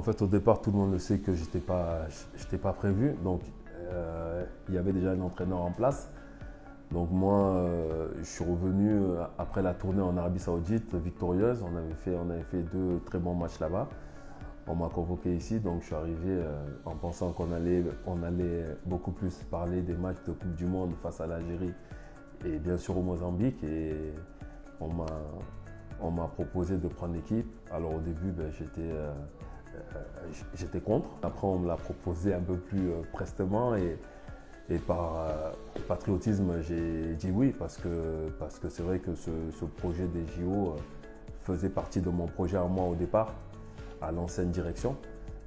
fait, au départ, tout le monde le sait que j'étais pas prévu. Donc, il y avait déjà un entraîneur en place. Donc moi, je suis revenu après la tournée en Arabie Saoudite victorieuse. On avait fait 2 très bons matchs là-bas. On m'a convoqué ici, donc je suis arrivé en pensant on allait beaucoup plus parler des matchs de Coupe du Monde face à l'Algérie et bien sûr au Mozambique. Et on m'a proposé de prendre l'équipe. Alors au début, j'étais contre. Après, on me l'a proposé un peu plus prestement et par patriotisme, j'ai dit oui parce que c'est vrai que ce projet des JO faisait partie de mon projet à moi au départ, à l'ancienne direction.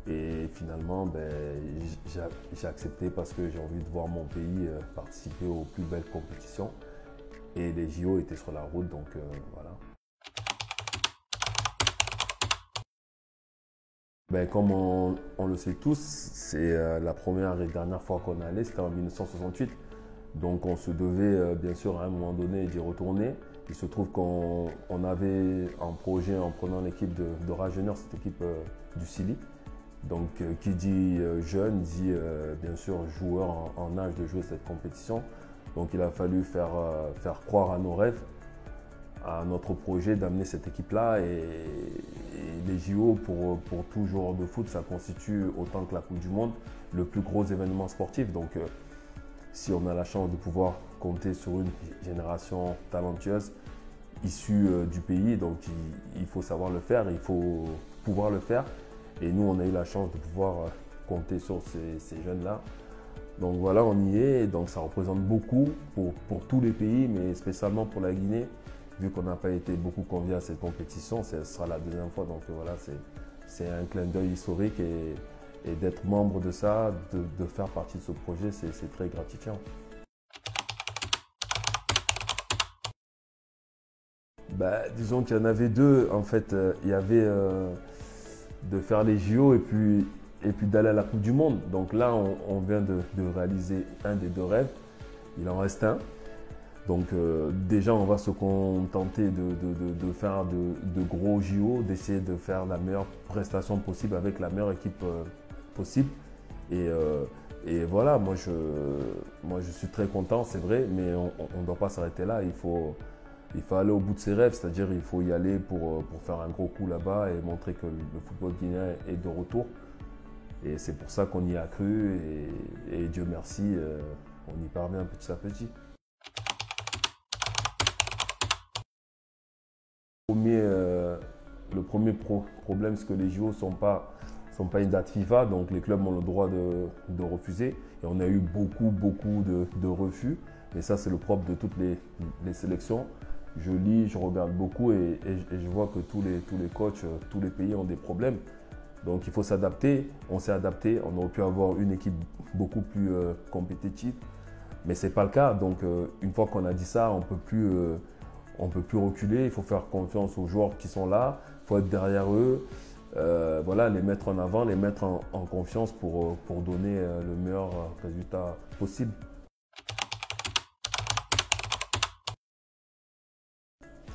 Et finalement, j'ai accepté parce que j'ai envie de voir mon pays participer aux plus belles compétitions. Et les JO étaient sur la route, donc voilà. Comme on le sait tous, c'est la première et dernière fois qu'on allait, c'était en 1968. Donc on se devait bien sûr à un moment donné d'y retourner. Il se trouve qu'on avait un projet en prenant l'équipe de Rajeuneurs, cette équipe du Sili. Donc qui dit jeune dit bien sûr joueur en âge de jouer cette compétition. Donc il a fallu faire croire à nos rêves, à notre projet d'amener cette équipe-là. Et les JO, pour tout joueur de foot, ça constitue autant que la Coupe du Monde le plus gros événement sportif. Donc si on a la chance de pouvoir compter sur une génération talentueuse issue du pays, donc il faut savoir le faire, il faut pouvoir le faire. Et nous, on a eu la chance de pouvoir compter sur ces jeunes-là. Donc voilà, on y est. Donc ça représente beaucoup pour tous les pays, mais spécialement pour la Guinée. Vu qu'on n'a pas été beaucoup conviés à cette compétition, ce sera la deuxième fois. Donc voilà, c'est un clin d'œil historique et d'être membre de ça, de faire partie de ce projet, c'est très gratifiant. Disons qu'il y en avait deux. En fait, il y avait de faire les JO et puis d'aller à la Coupe du Monde. Donc là, on vient de réaliser un des 2 rêves. Il en reste un. Donc déjà, on va se contenter de faire de gros JO, d'essayer de faire la meilleure prestation possible avec la meilleure équipe possible. Et voilà, moi je suis très content, c'est vrai, mais on ne doit pas s'arrêter là. Il faut aller au bout de ses rêves, c'est-à-dire il faut y aller pour faire un gros coup là-bas et montrer que le football guinéen est de retour. Et c'est pour ça qu'on y a cru et Dieu merci, on y parvient petit à petit. Le premier problème, c'est que les JO ne sont pas une date FIFA, donc les clubs ont le droit de refuser. Et on a eu beaucoup de refus. Mais ça, c'est le propre de toutes les sélections. Je lis, je regarde beaucoup et je vois que tous les coachs, tous les pays ont des problèmes. Donc il faut s'adapter. On s'est adapté. On aurait pu avoir une équipe beaucoup plus compétitive. Mais ce n'est pas le cas. Donc une fois qu'on a dit ça, on ne peut plus reculer. Il faut faire confiance aux joueurs qui sont là. Il faut être derrière eux. Voilà, les mettre en avant, les mettre en confiance pour donner le meilleur résultat possible.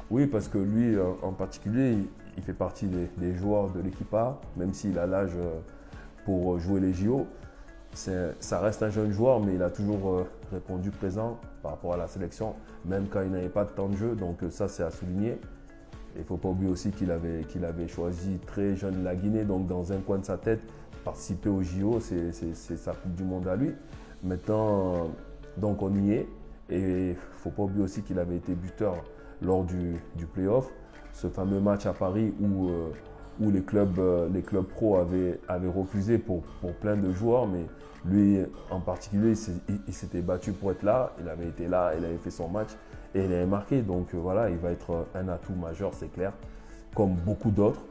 Oui, parce que lui, en particulier, il fait partie des joueurs de l'équipe A, même s'il a l'âge pour jouer les JO. Ça reste un jeune joueur, mais il a toujours répondu présent par rapport à la sélection, même quand il n'avait pas de temps de jeu. Donc ça, c'est à souligner. Il ne faut pas oublier aussi qu'il avait choisi très jeune la Guinée, donc dans un coin de sa tête, participer aux JO, c'est sa Coupe du Monde à lui. Maintenant, donc on y est. Et il ne faut pas oublier aussi qu'il avait été buteur lors du play-off. Ce fameux match à Paris où les clubs pro avaient refusé pour plein de joueurs, mais lui en particulier, il s'était battu pour être là. Il avait été là, il avait fait son match et il avait marqué. Donc voilà, il va être un atout majeur, c'est clair, comme beaucoup d'autres.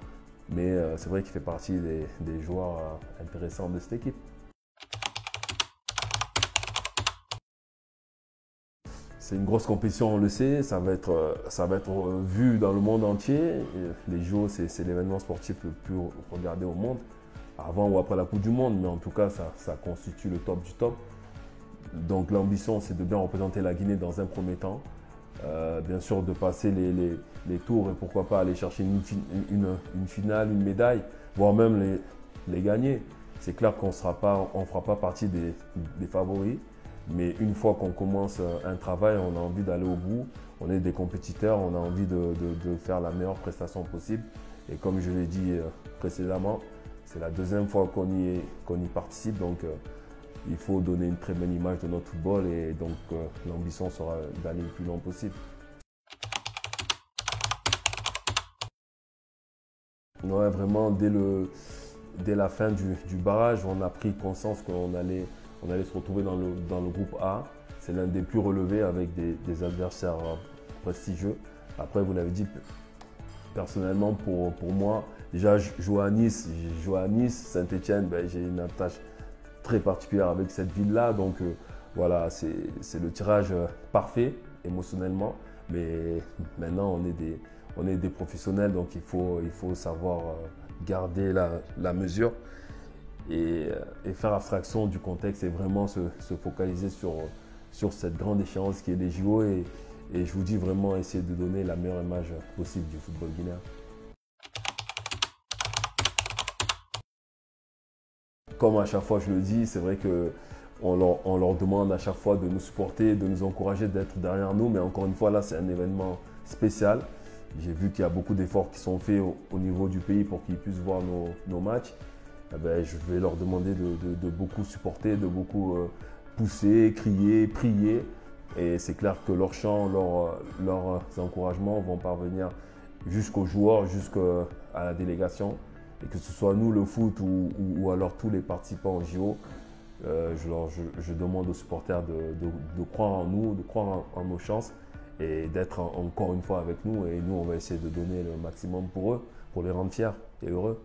Mais c'est vrai qu'il fait partie des joueurs intéressants de cette équipe. C'est une grosse compétition, on le sait, ça va être vu dans le monde entier. Les JO, c'est l'événement sportif le plus regardé au monde, avant ou après la Coupe du Monde, mais en tout cas, ça constitue le top du top. Donc l'ambition, c'est de bien représenter la Guinée dans un premier temps, bien sûr de passer les tours et pourquoi pas aller chercher une finale, une médaille, voire même les gagner. C'est clair qu'on ne fera pas partie des favoris, mais une fois qu'on commence un travail, on a envie d'aller au bout. On est des compétiteurs, on a envie de faire la meilleure prestation possible. Et comme je l'ai dit précédemment, c'est la deuxième fois qu'on y participe, donc il faut donner une très bonne image de notre football et donc l'ambition sera d'aller le plus loin possible. Ouais, vraiment, dès la fin du barrage, on a pris conscience qu'on allait se retrouver dans le groupe A. C'est l'un des plus relevés avec des adversaires prestigieux. Après, vous l'avez dit, personnellement, pour moi, déjà, je joue à Nice, Saint-Étienne, ben, j'ai une attache très particulière avec cette ville-là. Donc voilà, c'est le tirage parfait émotionnellement. Mais maintenant, on est des professionnels, donc il faut savoir garder la mesure et faire abstraction du contexte et vraiment se focaliser sur cette grande échéance qui est les JO. Et je vous dis vraiment essayer de donner la meilleure image possible du football guinéen. Comme à chaque fois je le dis, c'est vrai qu'on leur demande à chaque fois de nous supporter, de nous encourager, d'être derrière nous. Mais encore une fois, là, c'est un événement spécial. J'ai vu qu'il y a beaucoup d'efforts qui sont faits au niveau du pays pour qu'ils puissent voir nos matchs. Eh ben, je vais leur demander de beaucoup supporter, de beaucoup pousser, crier, prier. Et c'est clair que leurs chants, leurs encouragements vont parvenir jusqu'aux joueurs, jusqu'à la délégation. Et que ce soit nous, le foot, ou alors tous les participants au JO, je demande aux supporters de croire en nous, de croire en nos chances et d'être encore une fois avec nous. Et nous, on va essayer de donner le maximum pour eux, pour les rendre fiers et heureux.